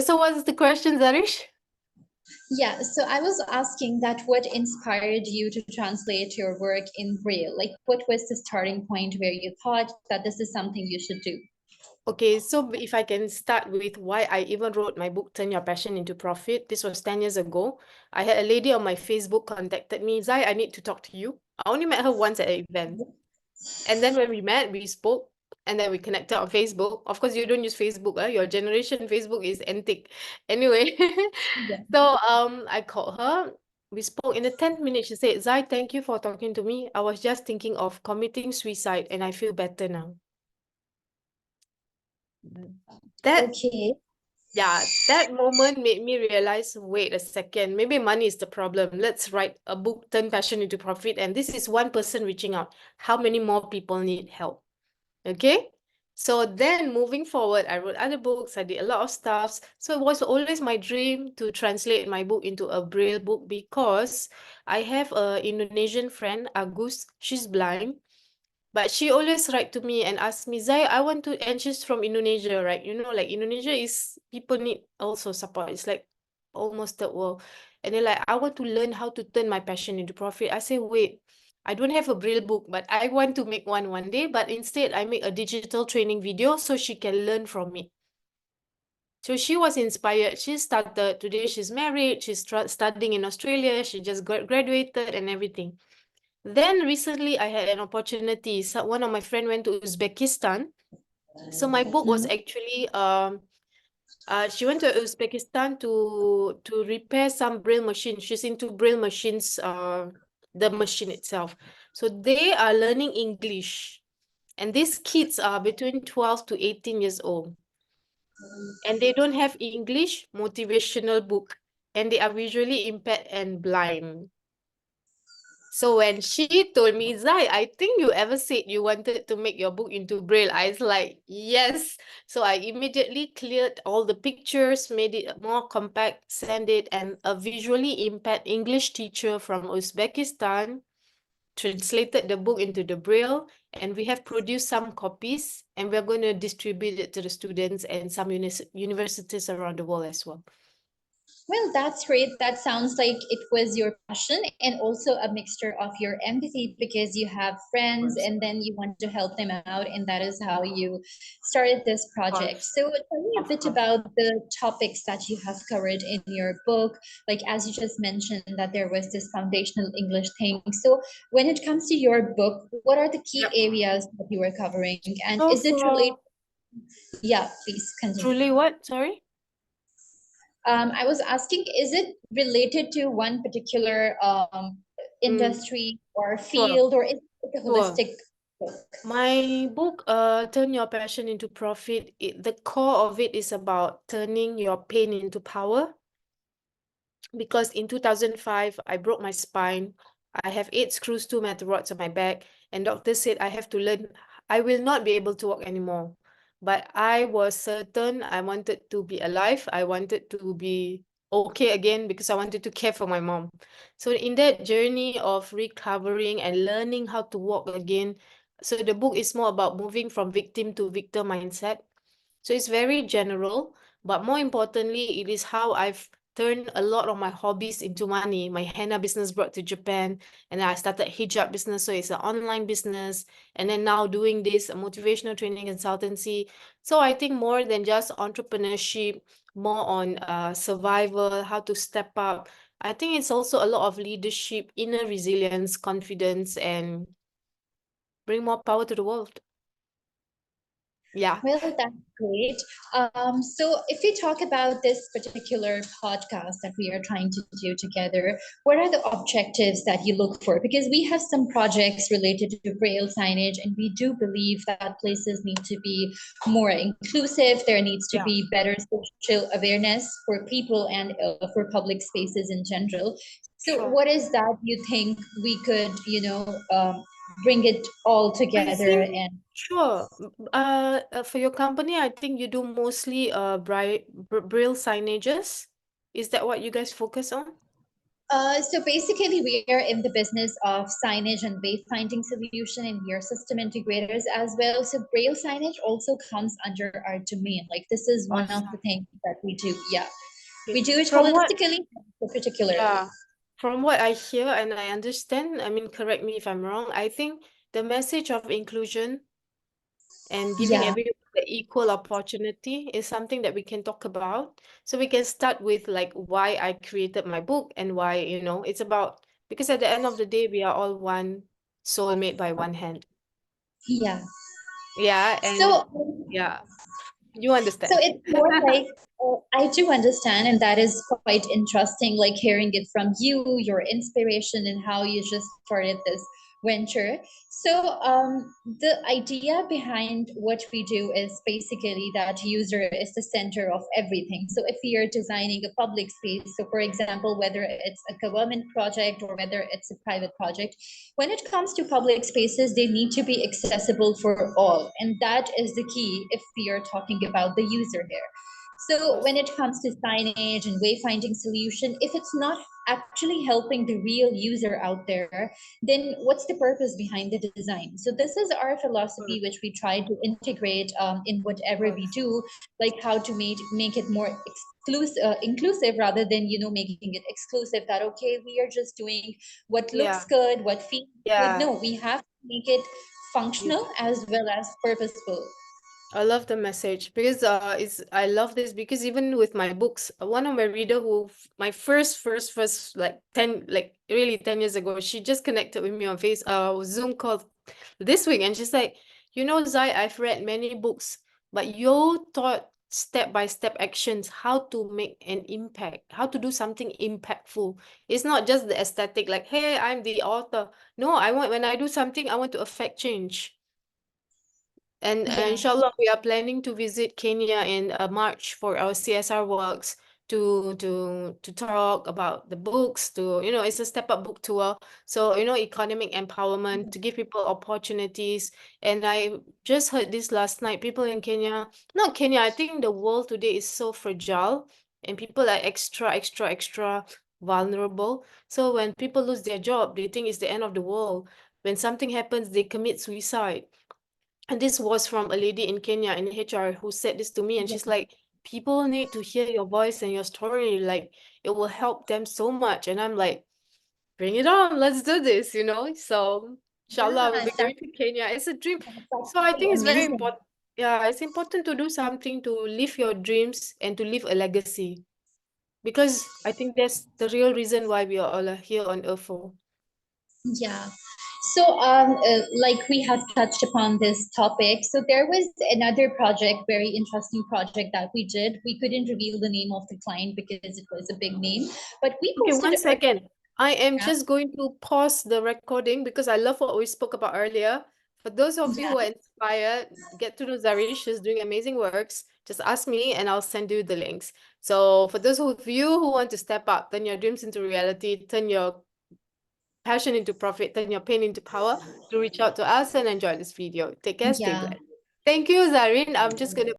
So what's the question, Zarish? Yeah, so I was asking that what inspired you to translate your work in Braille? Like, what was the starting point where you thought that this is something you should do? Okay, so if I can start with why I even wrote my book, Turn Your Passion into Profit. This was 10 years ago. I had a lady on my Facebook contacted me, Zai, I need to talk to you. I only met her once at an event. And then when we met, we spoke, and then we connected on Facebook. Of course, you don't use Facebook, your generation Facebook is antique. Anyway, Yeah. so I called her. We spoke in the 10th minute. She said, Zai, thank you for talking to me. I was just thinking of committing suicide and I feel better now. That Okay. Yeah, that moment made me realize, wait a second, maybe money is the problem. Let's write a book, Turn Passion into Profit. And this is one person reaching out. How many more people need help? Okay. So then moving forward, I wrote other books. I did a lot of stuff. So it was always my dream to translate my book into a Braille book because I have a Indonesian friend, Agus. She's blind. But she always write to me and ask me, Zai, I want to, and she's from Indonesia, right? You know, like Indonesia is, people need also support. It's like almost the world. And they're like, I want to learn how to turn my passion into profit. I say, wait, I don't have a Braille book, but I want to make one day. But instead, I make a digital training video so she can learn from it. So she was inspired. She started, today she's married, she's studying in Australia, she just graduated and everything. Then recently I had an opportunity. So one of my friend went to Uzbekistan. So my book was actually she went to Uzbekistan to repair some Braille machine. She's into Braille machines, the machine itself. So they are learning English. And these kids are between 12 to 18 years old. And they don't have English motivational book. And they are visually impaired and blind. So when she told me, Zai, I think you ever said you wanted to make your book into Braille. I was like, yes. So I immediately cleared all the pictures, made it more compact, sent it, and a visually impaired English teacher from Uzbekistan translated the book into the Braille, and we have produced some copies, and we're going to distribute it to the students and some universities around the world as well. Well, that's great. That sounds like it was your passion and also a mixture of your empathy because you have friends and then you want to help them out, and that is how you started this project. So tell me a bit about the topics that you have covered in your book. Like as you just mentioned that there was this foundational English thing. So when it comes to your book, what are the key areas that you are covering? And So is it related? for Yeah, please continue. truly what? Sorry? I was asking, is it related to one particular industry or Sure. field, or is it a Sure. holistic book? My book, Turn Your Passion into Profit, the core of it is about turning your pain into power. Because in 2005, I broke my spine. I have 8 screws, 2 metal rods on my back, and doctors said I have to learn, I will not be able to walk anymore. But I was certain I wanted to be alive. I wanted to be okay again because I wanted to care for my mom. So in that journey of recovering and learning how to walk again, so the book is more about moving from victim to victor mindset. So it's very general, but more importantly, it is how I've turned a lot of my hobbies into money. My henna business brought to Japan, and then I started hijab business, so it's an online business, and then now doing this motivational training consultancy. So I think more than just entrepreneurship, more on survival, how to step up. I think it's also a lot of leadership, inner resilience, confidence, and bring more power to the world. Yeah. Well, that's great. So if we talk about this particular podcast that we are trying to do together, what are the objectives that you look for? Because we have some projects related to Braille signage, and we do believe that places need to be more inclusive. There needs to Yeah. be better social awareness for people and for public spaces in general. So, Sure. what is that you think we could, bring it all I together think, and sure. For your company, I think you do mostly braille signages. Is that what you guys focus on? So basically, we are in the business of signage and wayfinding solution, and we are system integrators as well. So Braille signage also comes under our domain. Like this is one of the Awesome. things that we do. Yeah, Okay. we do it From what, holistically, so particularly. yeah, from what I hear and I understand, I mean, correct me if I'm wrong, I think the message of inclusion and giving Yeah, everyone the equal opportunity is something that we can talk about. So we can start with like why I created my book and why, you know, it's about, because at the end of the day, we are all one soul made by one hand. yeah. Yeah, and So yeah, you So understand. it's more like I do understand, and that is quite interesting, like hearing it from you, your inspiration, and how you just started this venture. So the idea behind what we do is basically that user is the center of everything. So if we are designing a public space, so for example, whether it's a government project or whether it's a private project, when it comes to public spaces, they need to be accessible for all. And that is the key if we are talking about the user here. So when it comes to signage and wayfinding solution, if it's not actually helping the real user out there, then what's the purpose behind the design? So this is our philosophy, which we try to integrate in whatever we do, like how to make it more inclusive rather than making it exclusive. That okay, we are just doing what looks Yeah, good, what feels good. yeah. No, we have to make it functional User. as well as purposeful. I love the message because it's I love this because even with my books, one of my reader who my first like 10 like really 10 years ago, she just connected with me on Zoom call this week, and she's like, you know, Zai, I've read many books, but you taught step-by-step actions how to make an impact, how to do something impactful. It's not just the aesthetic, like, hey, I'm the author. No, I want when I do something, I want to affect change. And Yeah. inshallah, we are planning to visit Kenya in March for our CSR works to talk about the books. To it's a step up book tour. So economic empowerment to give people opportunities. And I just heard this last night. People in Kenya, not Kenya, I think the world today is so fragile, and people are extra vulnerable. So when people lose their job, they think it's the end of the world. When something happens, they commit suicide. And this was from a lady in Kenya in HR who said this to me, and she's like, people need to hear your voice and your story. Like, it will help them so much. And I'm like, bring it on, let's do this. So, inshallah, we'll Yeah, be that's, going to Kenya. It's a dream. that's So, I think it's very amazing. important. Yeah, it's important to do something to live your dreams and to leave a legacy. Because I think that's the real reason why we are all here on Earth for. Yeah. So, like we have touched upon this topic, so there was another project, very interesting project that we did. We couldn't reveal the name of the client because it was a big name, but we Okay, posted one a second. I am yeah, just going to pause the recording because I love what we spoke about earlier. For those of you yeah, who are inspired, get to know Zarish. She's doing amazing works. Just ask me and I'll send you the links. So for those of you who want to step up, turn your dreams into reality, turn your passion into profit, turn your pain into power, do reach out to us and enjoy this video. Take care, stay yeah. blessed. Thank you, Zarin. I'm just going to